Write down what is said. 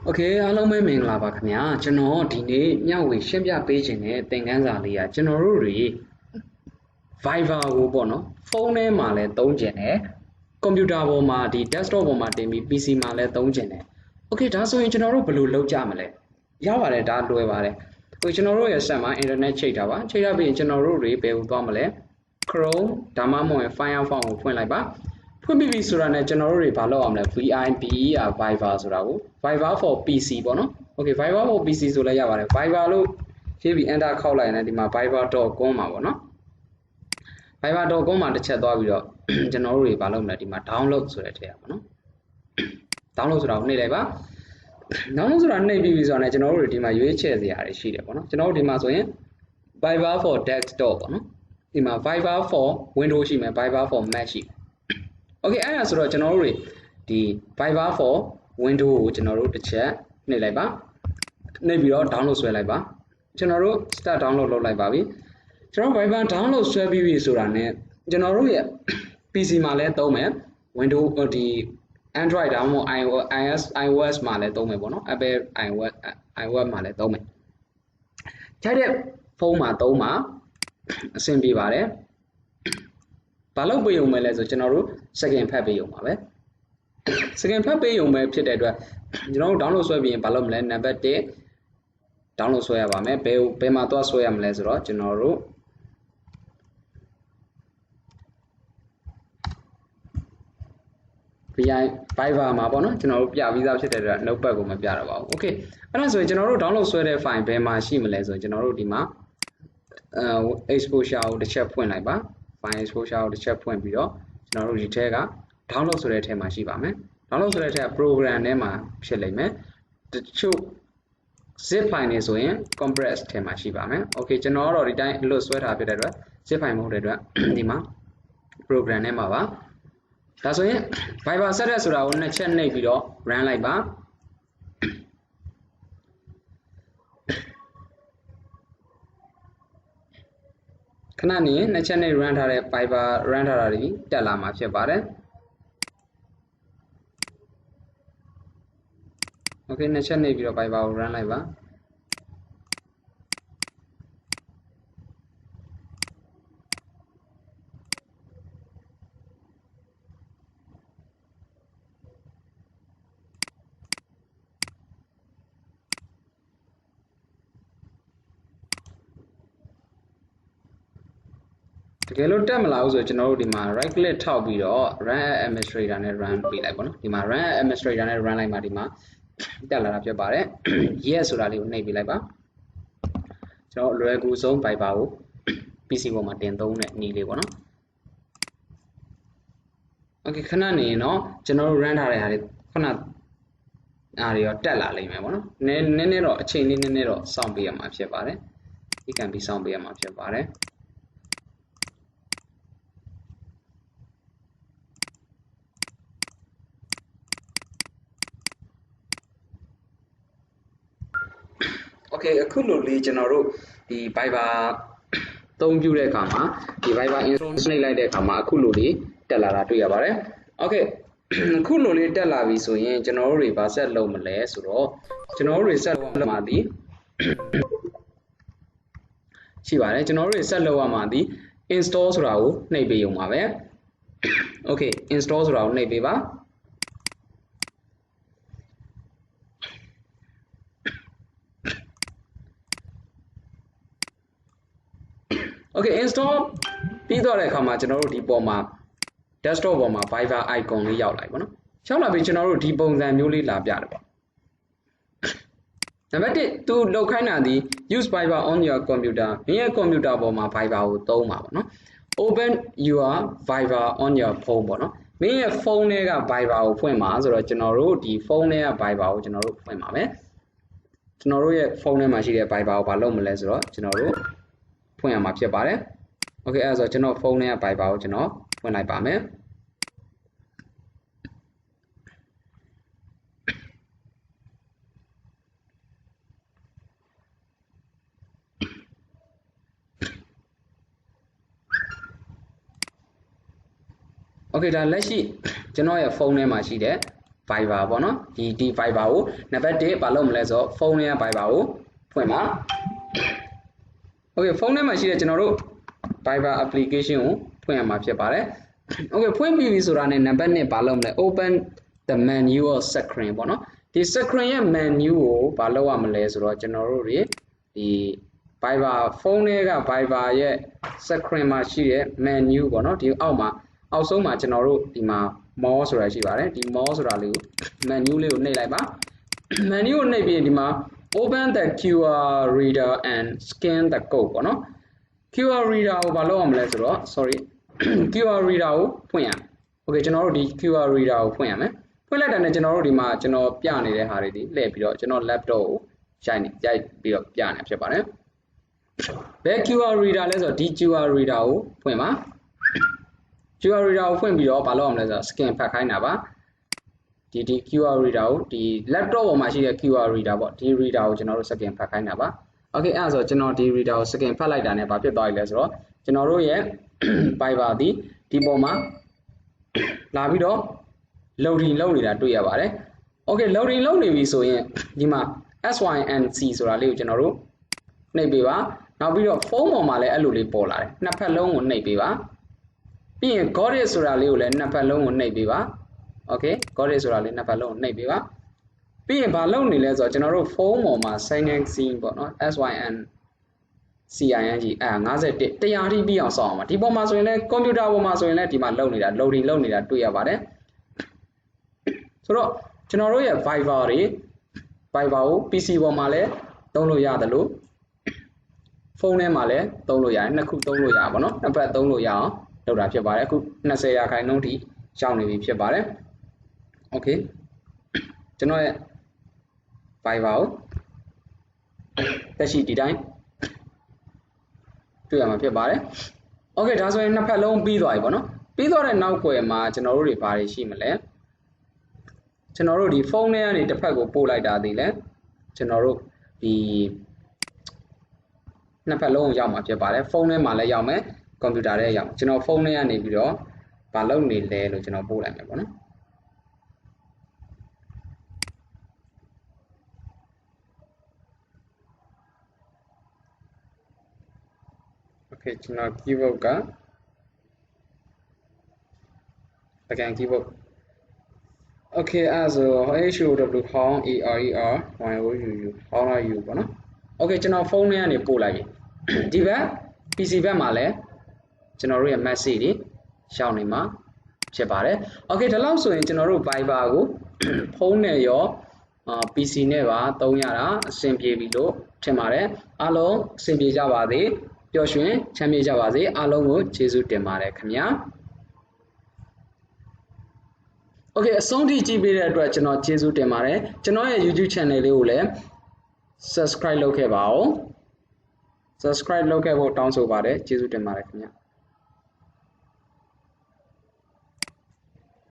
Okay, အားလုံးပဲမင်္ဂလာပါခင်ဗျာကျွန်တော်ဒီနေ့မျှဝေရှင်းပြပေးခြင်းတဲ့သင်ခန်းစာလေးကကျွန်တော်တို့တွေ Viber ကိုပေါ့နော်ဖုန်းထဲမှာလည်းသုံးကျင်တယ်ကွန်ပျူတာပေါ်မှာဒီ desktop ပေါ်မှာတင်ပြီး PC မှာလည်းသုံးကျင်တယ် Okay ဒါဆိုရင်ကျွန်တော်တို့ဘယ်လိုလုပ်ကြမလဲရပါတယ်ဒါလွယ်ပါတယ်ဟိုကျွန်တော်တို့ရဲ့ဆက်မှာ internet ချိတ်တာပါချိတ်ရပြီးရင်ကျွန်တော်တို့တွေဘယ်ကိုသွားမလဲ Chrome ဒါမှမဟုတ် Firefox ကိုဖွင့်လိုက်ပါဖွင့်ပြီဆိုတာနဲ့ကျွန်တော်တို့တွေဘာလုပ်အောင်လဲ Viber ဆိုတာကို Viber for PC ပေါ့နော် Okay Viber for PC ဆိုလည်းရပါတယ် Viber လို့ရေးပြီး enter ခောက်လိုက်ရင်ဒီမှာ viber.com မှာပေါ့နော် viber.com မှာတစ်ချက်သွားပြီးတော့ကျွန်တော်တို့တွေဘာလုပ်မလဲဒီမှာ download ဆိုတဲ့ထည့်ရပါနော် download ဆိုတာကိုနှိပ်လိုက်ပါ download ဆိုတာနှိပ်ပြီးဆိုတော့လည်းကျွန်တော်တို့တွေဒီမှာရွေးချယ်စရာတွေရှိတယ်ပေါ့နော်ကျွန်တော်တို့ဒီမှာဆိုရင် Viber for desktop ပေါ့နော်ဒီမှာ Viber for Windows ရှိမယ် Viber for Mac ရှိမယ် Okay အဲ့ဒါဆိုတော့ကျွန်တော်တို့တွေဒီ Viber for Windows ကိုကျွန်တော်တို့တစ်ချက်နှိပ်လိုက်ပါနှိပ်ပြီးတော့ download ဆွဲလိုက်ပါကျွန်တော်တို့ start download လုပ်လိုက်ပါပြီကျွန်တော် Viber download ဆွဲပြီးပြီဆိုတာနဲ့ကျွန်တော်တို့ရဲ့ PC မှာလည်းသုံးမယ် Windows ဒီ Android ဒါမှမဟုတ် iOS မှာလည်းသုံးမယ်ပေါ့နော် Apple iOS မှာလည်းသုံးမယ်ခြားတဲ့ဖုန်းမှာသုံးမှာအဆင်ပြေပါတယ်ဘာလို့ပေးုံမဲလဲဆိုကျွန်တော်တို့ second ဖတ်ပေးုံပါပဲ second ဖတ်ပေးုံပဲဖြစ်တဲ့အတွက်ကျွန်တော်တို့ download ဆွဲပြီးရင်ဘာလုပ်မလဲ number 1 download ဆွဲရပါမယ်ဘယ်မှာသွားဆွဲရမလဲဆိုတော့ကျွန်တော်တို့ Viber မှာပေါ့နော်ကျွန်တော်တို့ပြပြီးသားဖြစ်တဲ့အတွက် notepad ကိုမပြတော့ပါဘူး Okay အဲ့ဒါဆိုရင်ကျွန်တော်တို့ download ဆွဲတဲ့ file ဘယ်မှာရှိမလဲဆိုရင်ကျွန်တော်တို့ဒီမှာexposure ကိုတစ်ချက်ဖွင့်လိုက်ပါ file exposure ကိုတစ်ချက်ဖွင့်ပြီးတော့ကျွန်တော်တို့ဒီထဲက download ဆိုတဲ့ထဲမှာရှိပါမယ် download ဆိုတဲ့ထဲက program ထဲမှာဖြစ်လိမ့်မယ်တချို့ zip file နေဆိုရင် compress ထဲမှာရှိပါမယ် Okay ကျွန်တော်ကတော့ဒီတိုင်းလွတ်ဆွဲထားဖြစ်တဲ့အတွက် zip file မဟုတ်တဲ့အတွက်ဒီမှာ program ထဲမှာပါဒါဆိုရင် Viber setup ဆိုတာကိုနှစ်ချက်နှိပ်ပြီးတော့ run လိုက်ပါခဏနေနှစ်ချက်နှိပ် run ထားတဲ့ Viber run ထားတာတွေတက်လာမှာဖြစ်ပါတယ် Okay နှစ်ချက်နှိပ်ပြီးတော့ Viber ကို run လိုက်ပါတကယ်လို့တက်မလာဘူးဆိုကျွန်တော်တို့ဒီမှာ right click ထောက်ပြီးတော့ run as administrator နဲ့ run ပေးလိုက်ပါနော်ဒီမှာ run as administrator နဲ့ run လိုက်မှဒီမှာတက်လာတာဖြစ်ပါတယ် yes ဆိုတာလေးကိုနှိပ်ပေးလိုက်ပါကျွန်တော်လွယ်ကူဆုံး Viber ကို PC ပေါ်မှာတင်သုံးတဲ့နည်းလေးပေါ့နော် Okay ခဏနေရင်တော့ကျွန်တော်တို့ run ထားတဲ့ဟာတွေခုနအားတွေရောတက်လာလိမ့်မယ်ပေါ့နော်နည်းနည်းတော့အချိန်လေးနည်းနည်းတော့စောင့်ပေးရမှာဖြစ်ပါတယ်ဒီကံပြီးစောင့်ပေးရမှာဖြစ်ပါတယ် Okay အခုလိုလေးကျွန်တော်တို့ဒီ Viber သုံးပြုတဲ့အခါမှာဒီ Viber install နှိပ်လိုက်တဲ့အခါမှာအခုလိုလေးတက်လာတာတွေ့ရပါတယ် Okay အခုလိုလေးတက်လာပြီဆိုရင်ကျွန်တော်တို့တွေဗာဆက်လုပ်မလဲဆိုတော့ကျွန်တော်တို့တွေဆက်လုပ်မှာဒီရှိပါတယ်ကျွန်တော်တို့တွေဆက်လုပ်ရမှာဒီ install ဆိုတာကိုနှိပ်ပေးရုံပါပဲ Okay install ဆိုတာကိုနှိပ်ပေးပါOkay install ပြီးတော့တဲ့အခါမှာကျွန်တော်တို့ဒီပေါ်မှာ desktop ပေါ်မှာ Viber icon လေးရောက်လာပြီပေါ့နော်ရောက်လာပြီကျွန်တော်တို့ဒီပုံစံမျိုးလေးလာပြတယ်ပေါ့နံပါတ်1သူလောက်ခိုင်းတာဒီ use Viber on your computer မင်းရဲ့ computer ပေါ်မှာ Viber ကိုသုံးပါပေါ့နော် open your Viber on your phone ပေါ့နော်မင်းရဲ့ဖုန်းထဲက Viber ကိုဖွင့်ပါဆိုတော့ကျွန်တော်တို့ဒီဖုန်းထဲက Viber ကိုကျွန်တော်တို့ဖွင့်ပါမယ်ကျွန်တော်တို့ရဲ့ဖုန်းထဲမှာရှိတဲ့ Viber ကိုဘာလုပ်မလဲဆိုတော့ကျွန်တော်တို့ဖွင့်ရမှာဖြစ်ပါတယ် Okay အဲ့ဒါဆိုကျွန်တော်ဖုန်းထဲက Viber ကိုကျွန်တော်ဖွင့်လိုက်ပါမယ် Okay ဒါလက်ရှိကျွန်တော်ရဲ့ဖုန်းထဲမှာရှိတဲ့ Viber ပေါ့နော်ဒီ Viber ကိုနံပါတ်1ဘာလုပ်မလဲဆိုတော့ဖုန်းထဲက Viber ကိုဖွင့်ပါ Okay ဖုန်းထဲမှာရှိတဲ့ကျွန်တော်တို့ Viber application ကိုဖွင့်ရမှာဖြစ်ပါတယ် Okay ဖွင့်ပြီးပြီဆိုတာနဲ့နံပါတ်2ဘာလုပ်မလဲ Open the menu or screen ပေါ့နော်ဒီ screen ရဲ့ menu ကိုဘာလုပ်ရမလဲဆိုတော့ကျွန်တော်တို့တွေဒီ Viber ဖုန်းထဲက Viber ရဲ့ screen မှာရှိတဲ့ menu ပေါ့နော်ဒီအောက်ဆုံးမှာကျွန်တော်တို့ဒီမှာ more ဆိုတာရှိပါတယ်ဒီ more ဆိုတာလေးကို menu လေးကိုနှိပ်လိုက်ပါ menu ကိုနှိပ်ပြီးဒီမှာ open the QR reader and scan the code ပေါ့နော် QR reader ကိုဘာလုပ်ရမလဲဆိုတော့ sorry QR reader ကိုဖွင့်ရ Okay ကျွန်တော်တို့ဒီ QR reader ကိုဖွင့်ရမယ်ဖွင့်လိုက်တဲ့နဲ့ကျွန်တော်တို့ဒီမှာကျွန်တော်ပြနေတဲ့ဟာတွေဒီလှည့်ပြီးတော့ကျွန်တော် laptop ကိုရိုက်ပြီးတော့ပြနေဖြစ်ပါတယ်ဘယ် QR reader လဲဆိုတော့ဒီ QR reader ကိုဖွင့်ပါ QR reader ကိုဖွင့်ပြီးတော့ဘာလုပ်ရမလဲဆိုတော့ scan ဖတ်ခိုင်းတာပါဒီ QR reader ကိုဒီ laptop ပေါ်မှာရှိတဲ့ QR reader ပေါ့ဒီ reader ကိုကျွန်တော်တို့ scan ဖတ်ခိုင်းတာပါ Okay အဲ့ဒါဆိုကျွန်တော်ဒီ reader ကို scan ဖတ်လိုက်တာနဲ့ဘာဖြစ်သွားပြီလဲဆိုတော့ကျွန်တော်တို့ရဲ့ Viber ဒီပေါ်မှာလာပြီးတော့ loading လုပ်နေတာတွေ့ရပါတယ် Okay loading လုပ်နေပြီဆိုရင်ဒီမှာ 𝗀𝑖𝐼𝐻 ဆိုတာလေးကိုကျွန်တော်တို့နှိပ်ပေးပါနောက်ပြီးတော့ဖုန်းပေါ်မှာလည်းအဲ့လိုလေးပေါ်လာတယ်နှစ်ဖက်လုံးကိုနှိပ်ပေးပါပြီးရင် 𝗀𝗂𝗽𝗃 ဆိုတာလေးကိုလည်းနှစ်ဖက်လုံးကိုနှိပ်ပေးပါ Okay 𝗀𝗂𝗽𝗃ဆိုတာလေးနှစ်ဖက်လုံးကိုနှိပ်ပေးပါပြီးရင်ဘာလုပ်နေလဲဆိုတော့ကျွန်တော်တို့ဖုန်းပေါ်မှာ 𝗀𝐼𝐻 ပေါ့နော် 𝗀𝐼𝐻 51 100ထိပြီးအောင်စောင့်အောင်ပါဒီပေါ်မှာဆိုရင်လည်းကွန်ပျူတာပေါ်မှာဆိုရင်လည်းဒီမှာလုပ်နေတာ loading လုပ်နေတာတွေ့ရပါတယ်ဆိုတော့ကျွန်တော်တို့ရဲ့ Viber ကို PC ပေါ်မှာလည်းသုံးလို့ရတယ်လို့ဖုန်းထဲမှာလည်းသုံးလို့ရတယ်နှစ်ခုသုံးလို့ရပါတော့နှစ်ဖက်သုံးလို့ရအောင်လုပ်တာဖြစ်ပါတယ်အခု20%ထိရောက်နေပြီဖြစ်ပါတယ် Okay ကျွန်တော်ရဲ့ Viber ကိုတက်ရှိဒီတိုင်းတွေ့ရမှာဖြစ်ပါတယ် Okay ဒါဆိုရင်နှစ်ဖက်လုံးပြီးသွားပြီပေါ့နော်ပြီးသွားတဲ့နောက်ွယ်မှာကျွန်တော်တို့တွေဘာတွေရှိမလဲကျွန်တော်တို့ဒီဖုန်းထဲကနေတစ်ဖက်ကိုပို့လိုက်တာဒီလဲကျွန်တော်တို့ဒီနှစ်ဖက်လုံးကိုရောက်မှာဖြစ်ပါတယ်ဖုန်းထဲမှာလည်းရောက်မယ်ကွန်ပျူတာထဲရောက်ကျွန်တော်ဖုန်းထဲကနေပြီးတော့ဘာလုပ်နေလဲလို့ကျွန်တော်ပို့လိုက်မယ်ပေါ့နော် Okay ကျွန်တော် keyboard က again keyboard Okay အဲ့ဆို 𝐻𝑜𝗹 ဟောင်း 𝐸𝑅𝐸𝑅 𝗀𝗪ပေါ့နော် Okay ကျွန်တော်ဖုန်းထဲကနေပို့လိုက်ပြီဒီဘက် PC ဘက်မှာလည်းကျွန်တော်တို့ရဲ့ message တွေရှောင်းနေမှာဖြစ်ပါတယ် Okay ဒါလောက်ဆိုရင်ကျွန်တော်တို့ Viber ကိုဖုန်းနဲ့ရောPC နဲ့ပါသုံးရတာအဆင်ပြေပြီလို့ထင်ပါတယ်အားလုံးအဆင်ပြေကြပါစေပျော်ရွှင်ချမ်းမြေ့ကြပါစေအားလုံးကိုကျေးဇူးတင်ပါတယ်ခင်ဗျာ Okay အဆုံးထိကြည့်ပေးတဲ့အတွက်ကျွန်တော်ကျေးဇူးတင်ပါတယ်ကျွန်တော်ရဲ့ YouTube channel လေးကိုလည်း subscribe လုပ်ခဲ့ပါဦး subscribe လုပ်ခဲ့ဖို့တောင်းဆိုပါတယ်ကျေးဇူးတင်ပါတယ်ခင်ဗျာ